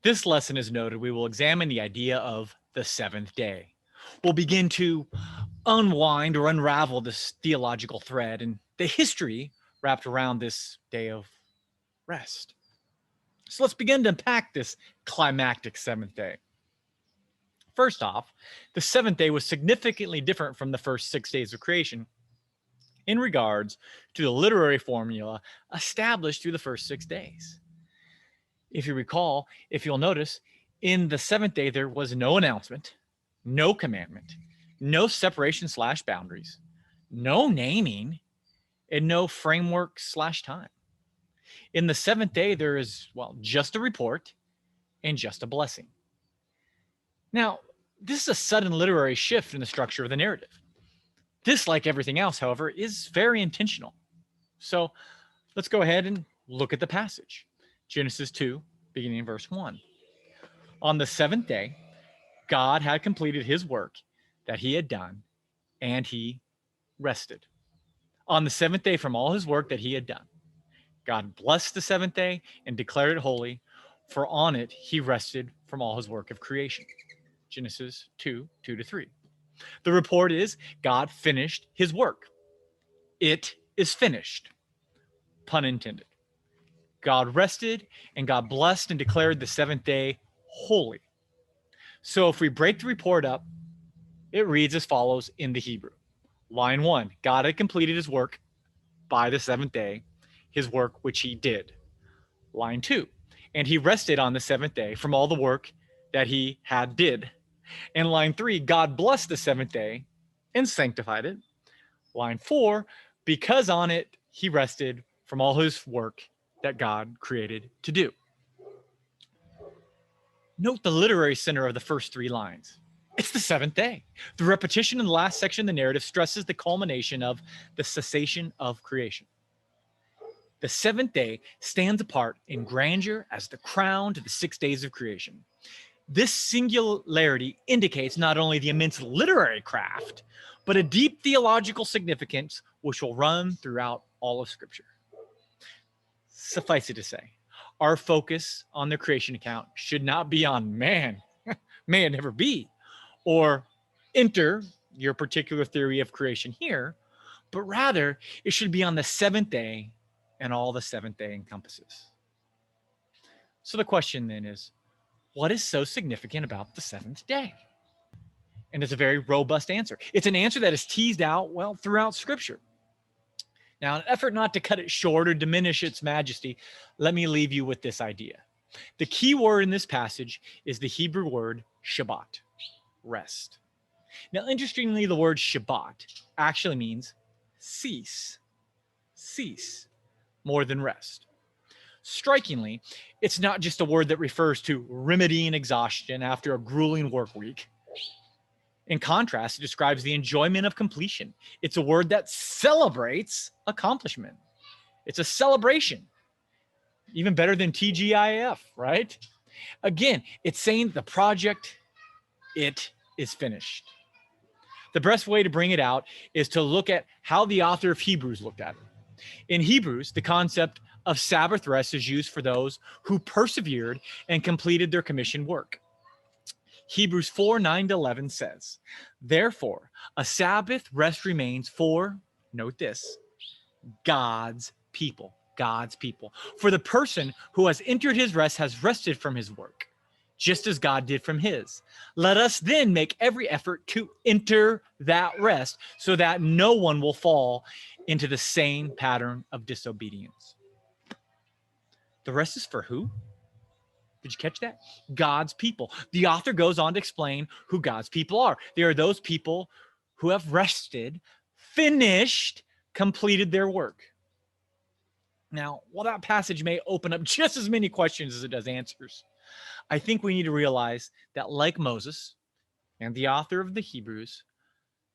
This lesson is noted. We will examine the idea of the seventh day. We'll begin to unwind or unravel this theological thread and the history wrapped around this day of rest. So let's begin to unpack this climactic seventh day. First off, the seventh day was significantly different from the first 6 days of creation in regards to the literary formula established through the first 6 days. If you recall, if you'll notice, in the seventh day, there was no announcement, no commandment, no separation slash boundaries, no naming, and no framework slash time. In the seventh day, there is, well, just a report and just a blessing. Now, this is a sudden literary shift in the structure of the narrative. This, like everything else, however, is very intentional. So let's go ahead and look at the passage. Genesis 2, beginning in verse 1. On the seventh day, God had completed his work that he had done, and he rested. On the seventh day, from all his work that he had done, God blessed the seventh day and declared it holy, for on it he rested from all his work of creation. Genesis 2, 2-3. The report is God finished his work. It is finished. Pun intended. God rested and God blessed and declared the seventh day holy. So if we break the report up, it reads as follows in the Hebrew. Line 1, God had completed his work by the seventh day, his work which he did. Line 2, and he rested on the seventh day from all the work that he had did. And line 3, God blessed the seventh day and sanctified it. Line 4, because on it he rested from all his work that God created to do. Note the literary center of the first 3 lines. It's the seventh day. The repetition in the last section of the narrative stresses the culmination of the cessation of creation. The seventh day stands apart in grandeur as the crown to the 6 days of creation. This singularity indicates not only the immense literary craft, but a deep theological significance which will run throughout all of Scripture. Suffice it to say, our focus on the creation account should not be on man, may it never be, or enter your particular theory of creation here, but rather it should be on the seventh day and all the seventh day encompasses. So the question then is, what is so significant about the seventh day? And it's a very robust answer. It's an answer that is teased out, well, throughout Scripture. Now, in an effort not to cut it short or diminish its majesty, let me leave you with this idea. The key word in this passage is the Hebrew word Shabbat, rest. Now, interestingly, the word Shabbat actually means cease, more than rest. Strikingly, it's not just a word that refers to remedying exhaustion after a grueling work week. In contrast, it describes the enjoyment of completion. It's a word that celebrates accomplishment. It's a celebration, even better than TGIF, right? Again, it's saying the project, it is finished. The best way to bring it out is to look at how the author of Hebrews looked at it. In Hebrews, the concept of Sabbath rest is used for those who persevered and completed their commissioned work. Hebrews 4:9-11 says, therefore, a Sabbath rest remains for, note this, God's people. God's people. For the person who has entered his rest has rested from his work, just as God did from his. Let us then make every effort to enter that rest so that no one will fall into the same pattern of disobedience. The rest is for who? Did you catch that? God's people. The author goes on to explain who God's people are. They are those people who have rested, finished, completed their work. Now, while that passage may open up just as many questions as it does answers, I think we need to realize that, like Moses and the author of the Hebrews,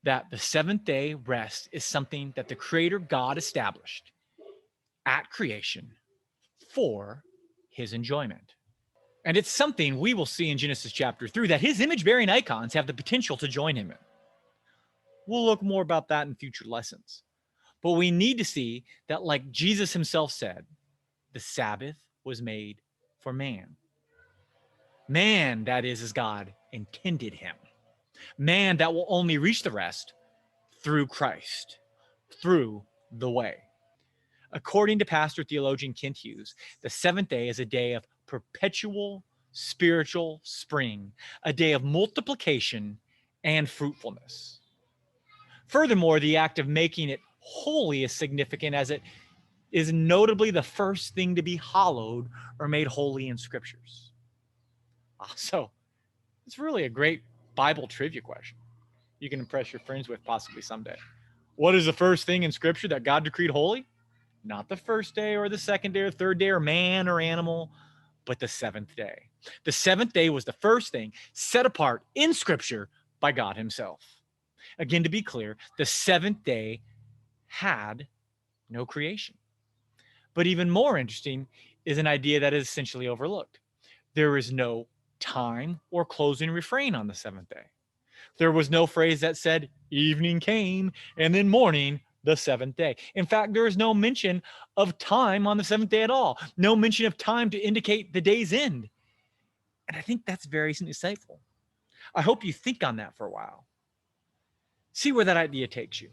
that the seventh day rest is something that the Creator God established at creation for his enjoyment. And it's something we will see in Genesis chapter 3 that his image-bearing icons have the potential to join him in. We'll look more about that in future lessons. But we need to see that, like Jesus himself said, the Sabbath was made for man. Man, that is, as God intended him. Man that will only reach the rest through Christ, through the way. According to pastor theologian Kent Hughes, the seventh day is a day of perpetual spiritual spring, a day of multiplication and fruitfulness. Furthermore, the act of making it holy is significant as it is notably the first thing to be hallowed or made holy in scriptures. So it's really a great Bible trivia question you can impress your friends with possibly someday. What is the first thing in scripture that God decreed holy? Not the first day or the second day or third day or man or animal, but the seventh day. The seventh day was the first thing set apart in scripture by God himself. Again, to be clear, the seventh day had no creation. But even more interesting is an idea that is essentially overlooked. There is no time or closing refrain on the seventh day. There was no phrase that said evening came and then morning the seventh day. In fact, there is no mention of time on the seventh day at all. No mention of time to indicate the day's end. And I think that's very insightful. I hope you think on that for a while. See where that idea takes you.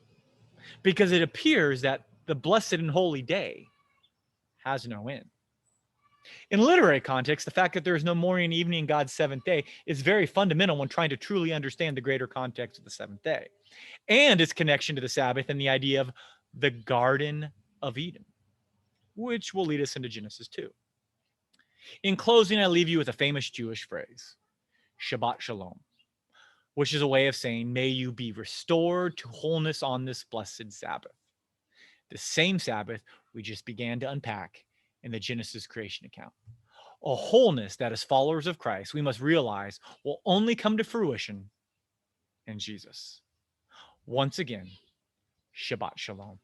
Because it appears that the blessed and holy day has no end. In literary context, the fact that there is no morning and evening in God's seventh day is very fundamental when trying to truly understand the greater context of the seventh day and its connection to the Sabbath and the idea of the Garden of Eden, which will lead us into Genesis 2. In closing, I leave you with a famous Jewish phrase, Shabbat Shalom, which is a way of saying, may you be restored to wholeness on this blessed Sabbath. The same Sabbath we just began to unpack in the Genesis creation account. A wholeness that, as followers of Christ, we must realize will only come to fruition in Jesus. Once again, Shabbat Shalom.